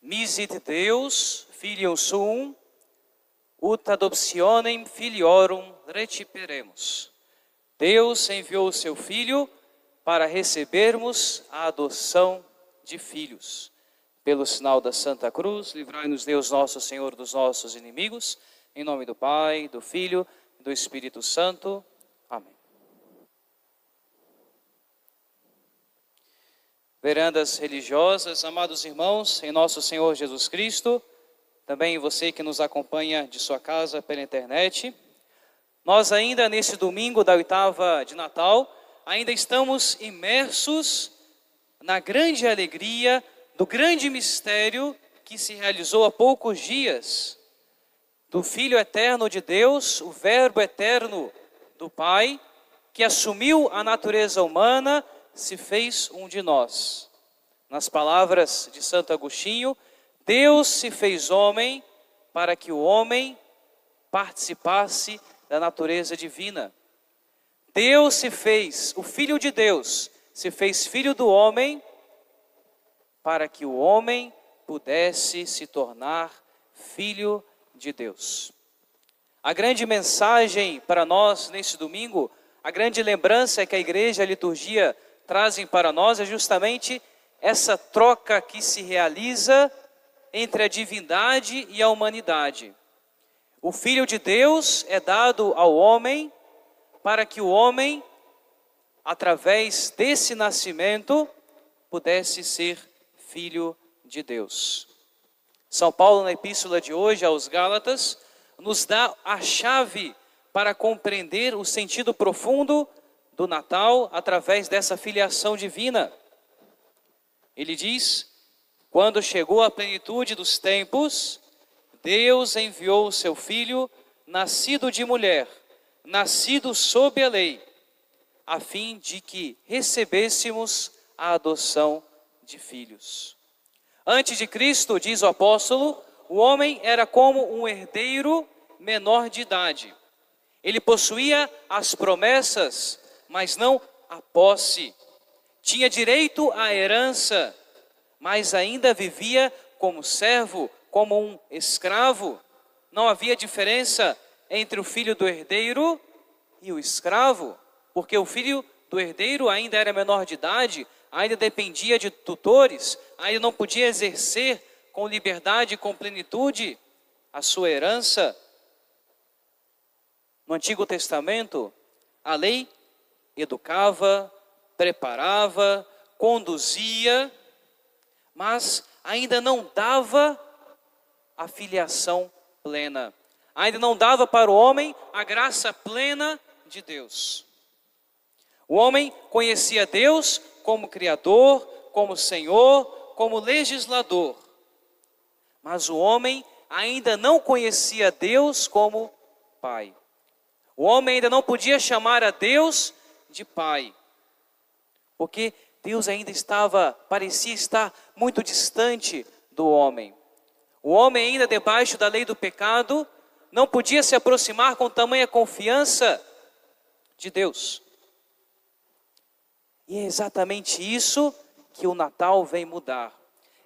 Misit Deus, filium suum, ut adoptionem filiorum recipiremus. Deus enviou o seu Filho para recebermos a adoção de filhos. Pelo sinal da Santa Cruz, livrai-nos Deus nosso Senhor dos nossos inimigos. Em nome do Pai, do Filho e do Espírito Santo. Amém. Verandas religiosas, amados irmãos, em nosso Senhor Jesus Cristo, também você que nos acompanha de sua casa pela internet, nós ainda nesse domingo da oitava de Natal, ainda estamos imersos na grande alegria do grande mistério que se realizou há poucos dias, do Filho eterno de Deus, o Verbo eterno do Pai, que assumiu a natureza humana, se fez um de nós. Nas palavras de Santo Agostinho, Deus se fez homem para que o homem participasse da natureza divina. Deus se fez, o Filho de Deus, se fez filho do homem para que o homem pudesse se tornar filho de Deus. A grande mensagem para nós nesse domingo, a grande lembrança que a igreja e a liturgia trazem para nós é justamente essa troca que se realiza entre a divindade e a humanidade. O Filho de Deus é dado ao homem para que o homem, através desse nascimento, pudesse ser filho de Deus. São Paulo, na epístola de hoje aos Gálatas, nos dá a chave para compreender o sentido profundo do Natal através dessa filiação divina. Ele diz: quando chegou a plenitude dos tempos, Deus enviou o seu Filho, nascido de mulher, nascido sob a lei, a fim de que recebêssemos a adoção de filhos. Antes de Cristo, diz o apóstolo, o homem era como um herdeiro menor de idade. Ele possuía as promessas, mas não a posse. Tinha direito à herança, mas ainda vivia como servo, como um escravo. Não havia diferença entre o filho do herdeiro e o escravo, porque o filho do herdeiro ainda era menor de idade, ainda dependia de tutores, ainda não podia exercer com liberdade e com plenitude a sua herança. No Antigo Testamento, a lei educava, preparava, conduzia, mas ainda não dava a filiação plena. Ainda não dava para o homem a graça plena de Deus. O homem conhecia Deus como Criador, como Senhor, como legislador. Mas o homem ainda não conhecia Deus como Pai. O homem ainda não podia chamar a Deus de Pai, porque Deus ainda parecia estar muito distante do homem. O homem ainda debaixo da lei do pecado não podia se aproximar com tamanha confiança de Deus. E é exatamente isso que o Natal vem mudar.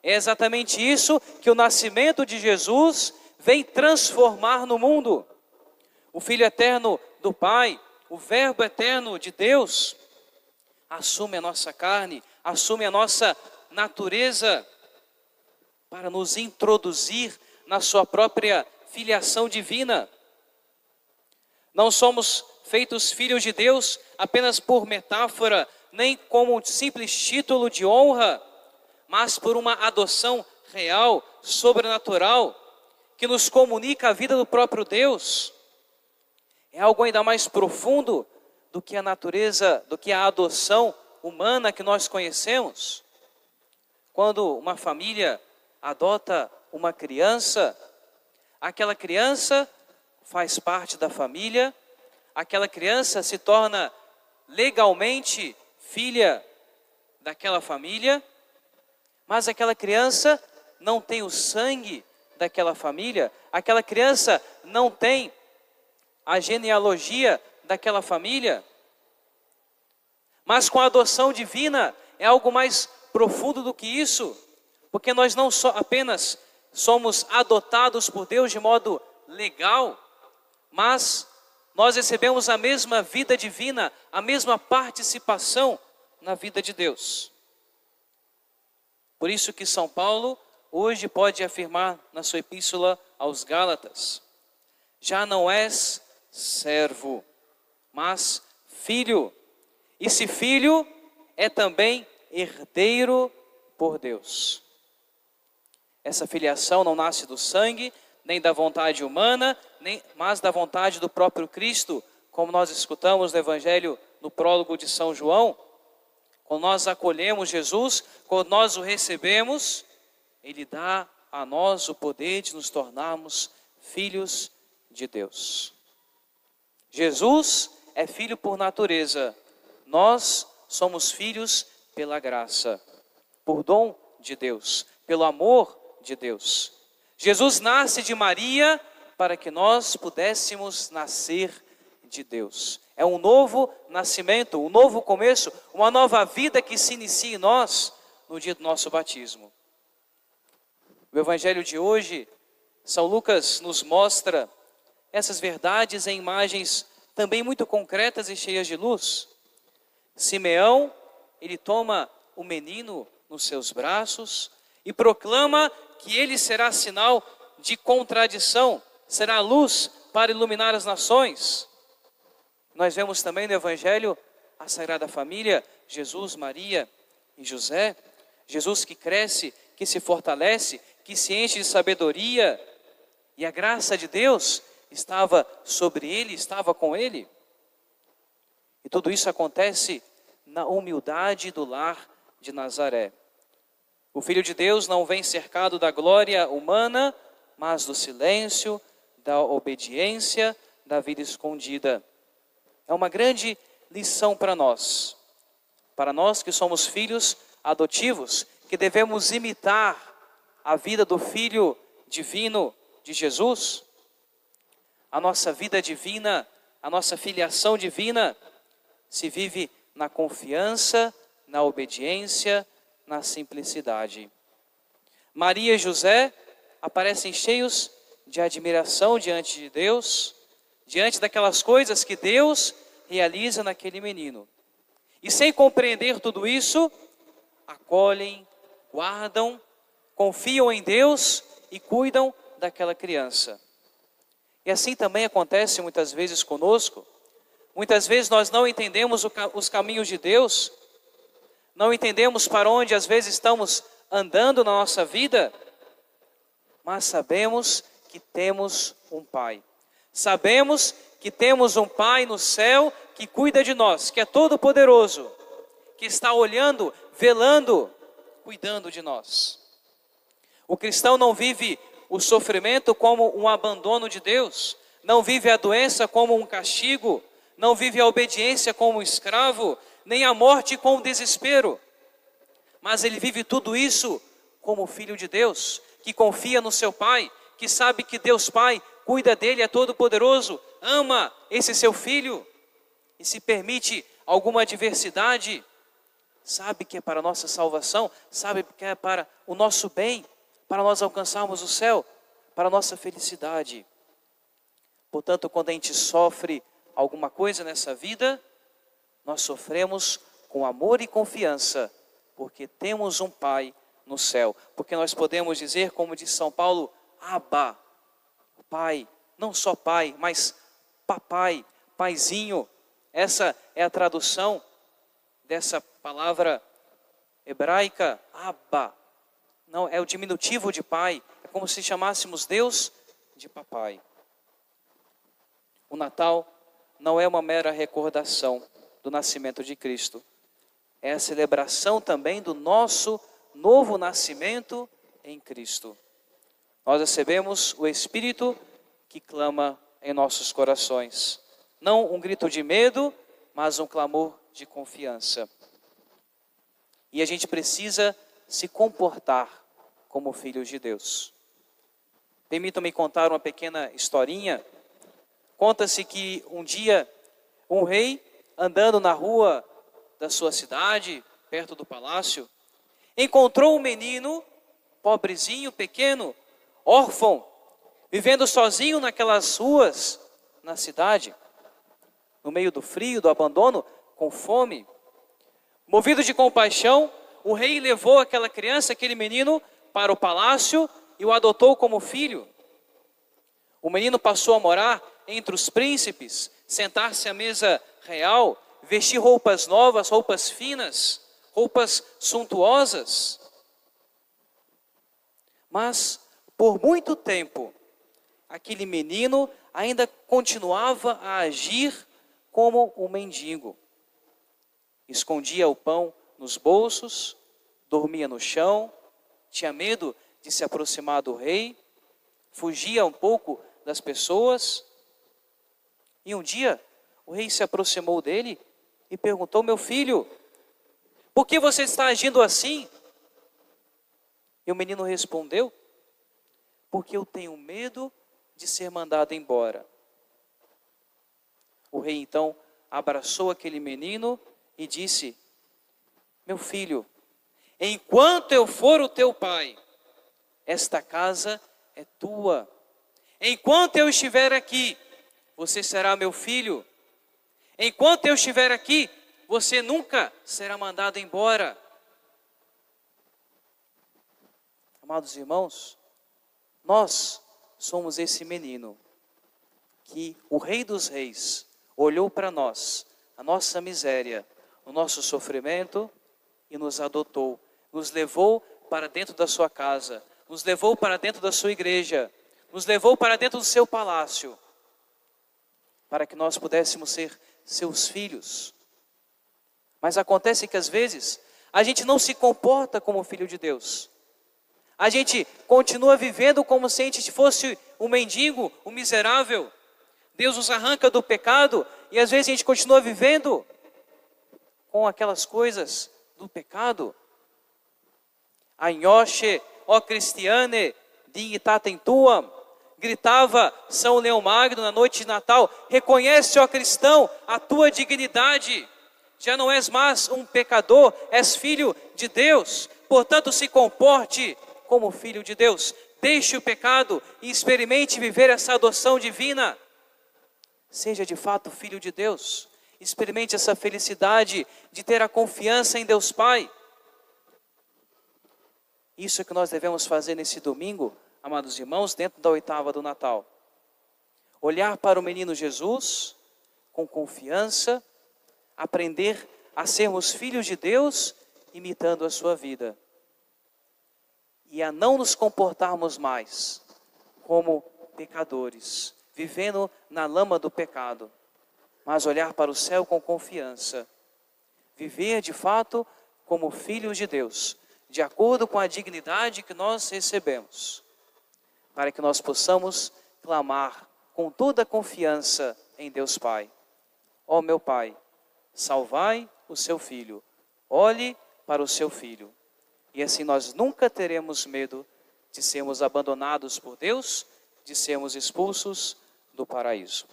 É exatamente isso que o nascimento de Jesus vem transformar no mundo. O Filho eterno do Pai, o Verbo eterno de Deus, assume a nossa carne, assume a nossa natureza para nos introduzir na sua própria filiação divina. Não somos feitos filhos de Deus apenas por metáfora, nem como um simples título de honra, mas por uma adoção real, sobrenatural, que nos comunica a vida do próprio Deus. É algo ainda mais profundo do que a natureza, do que a adoção humana que nós conhecemos. Quando uma família adota uma criança, aquela criança faz parte da família, aquela criança se torna legalmente filha daquela família, mas aquela criança não tem o sangue daquela família, aquela criança não tem a genealogia daquela família. Mas com a adoção divina é algo mais profundo do que isso, Porque nós não só apenas somos adotados por Deus de modo legal, mas nós recebemos a mesma vida divina, a mesma participação na vida de Deus. Por isso que São Paulo hoje pode afirmar na sua epístola aos Gálatas: já não és servo, mas filho. E se filho, é também herdeiro por Deus. Essa filiação não nasce do sangue, nem da vontade humana, mas da vontade do próprio Cristo, como nós escutamos no Evangelho, no prólogo de São João. Quando nós acolhemos Jesus, quando nós o recebemos, Ele dá a nós o poder de nos tornarmos filhos de Deus. Jesus é filho por natureza, nós somos filhos pela graça, por dom de Deus, pelo amor de Deus. Jesus nasce de Maria para que nós pudéssemos nascer de Deus. É um novo nascimento, um novo começo, uma nova vida que se inicia em nós no dia do nosso batismo. O Evangelho de hoje, São Lucas nos mostra essas verdades em imagens também muito concretas e cheias de luz. Simeão, ele toma o menino nos seus braços e proclama que ele será sinal de contradição, será luz para iluminar as nações. Nós vemos também no Evangelho a Sagrada Família, Jesus, Maria e José. Jesus que cresce, que se fortalece, que se enche de sabedoria. E a graça de Deus estava sobre ele, estava com ele. E tudo isso acontece na humildade do lar de Nazaré. O Filho de Deus não vem cercado da glória humana, mas do silêncio, da obediência, da vida escondida. É uma grande lição para nós que somos filhos adotivos, que devemos imitar a vida do Filho divino de Jesus. A nossa vida divina, a nossa filiação divina se vive na confiança, na obediência, na simplicidade. Maria e José aparecem cheios de admiração diante de Deus, diante daquelas coisas que Deus realiza naquele menino. E sem compreender tudo isso, acolhem, guardam, confiam em Deus e cuidam daquela criança. E assim também acontece muitas vezes conosco. Muitas vezes nós não entendemos os caminhos de Deus, não entendemos para onde às vezes estamos andando na nossa vida, mas sabemos que temos um Pai. Sabemos que temos um Pai no céu que cuida de nós, que é todo poderoso, que está olhando, velando, cuidando de nós. O cristão não vive o sofrimento como um abandono de Deus, não vive a doença como um castigo, não vive a obediência como um escravo, nem a morte como desespero. Mas ele vive tudo isso como filho de Deus, que confia no seu Pai, que sabe que Deus Pai cuida dele, é todo poderoso, ama esse seu filho, e se permite alguma adversidade, sabe que é para a nossa salvação, sabe que é para o nosso bem, para nós alcançarmos o céu, para a nossa felicidade. Portanto, quando a gente sofre alguma coisa nessa vida, nós sofremos com amor e confiança, porque temos um Pai no céu. Porque nós podemos dizer, como diz São Paulo, Abba, Pai, não só Pai, mas Papai, Paizinho. Essa é a tradução dessa palavra hebraica, Abba. Não, é o diminutivo de Pai, é como se chamássemos Deus de Papai. O Natal não é uma mera recordação do nascimento de Cristo. É a celebração também do nosso novo nascimento em Cristo. Nós recebemos o Espírito que clama em nossos corações. Não um grito de medo, mas um clamor de confiança. E a gente precisa se comportar como filhos de Deus. Permitam-me contar uma pequena historinha. Conta-se que um dia um rei, andando na rua da sua cidade, perto do palácio, encontrou um menino pobrezinho, pequeno, órfão, vivendo sozinho naquelas ruas, na cidade, no meio do frio, do abandono, com fome. Movido de compaixão, o rei levou aquela criança, aquele menino, para o palácio e o adotou como filho. O menino passou a morar entre os príncipes, sentar-se à mesa real, vestir roupas novas, roupas finas, roupas suntuosas. Mas, por muito tempo, aquele menino ainda continuava a agir como um mendigo. Escondia o pão nos bolsos, dormia no chão, tinha medo de se aproximar do rei, fugia um pouco das pessoas. E um dia, o rei se aproximou dele e perguntou: meu filho, por que você está agindo assim? E o menino respondeu: porque eu tenho medo de ser mandado embora. O rei então abraçou aquele menino e disse: meu filho, enquanto eu for o teu pai, esta casa é tua. Enquanto eu estiver aqui, você será meu filho. Enquanto eu estiver aqui, você nunca será mandado embora. Amados irmãos, nós somos esse menino que o Rei dos Reis olhou para nós, a nossa miséria, o nosso sofrimento e nos adotou, nos levou para dentro da sua casa, nos levou para dentro da sua igreja, nos levou para dentro do seu palácio, para que nós pudéssemos ser seus filhos. Mas acontece que às vezes a gente não se comporta como filho de Deus. A gente continua vivendo como se a gente fosse um mendigo, um miserável. Deus nos arranca do pecado e às vezes a gente continua vivendo com aquelas coisas do pecado. Agnosce, ó Cristiane, dignitatem tuam, gritava São Leão Magno na noite de Natal: reconhece, ó cristão, a tua dignidade. Já não és mais um pecador, és filho de Deus. Portanto, se comporte como filho de Deus. Deixe o pecado e experimente viver essa adoção divina. Seja de fato filho de Deus. Experimente essa felicidade de ter a confiança em Deus Pai. Isso é que nós devemos fazer nesse domingo, amados irmãos, dentro da oitava do Natal. Olhar para o menino Jesus com confiança, aprender a sermos filhos de Deus, imitando a sua vida. E a não nos comportarmos mais como pecadores, vivendo na lama do pecado, mas olhar para o céu com confiança. Viver de fato como filhos de Deus, de acordo com a dignidade que nós recebemos, para que nós possamos clamar com toda a confiança em Deus Pai. Ó meu Pai, salvai o seu Filho, olhe para o seu Filho. E assim nós nunca teremos medo de sermos abandonados por Deus, de sermos expulsos do paraíso.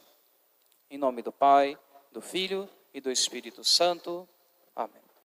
Em nome do Pai, do Filho e do Espírito Santo.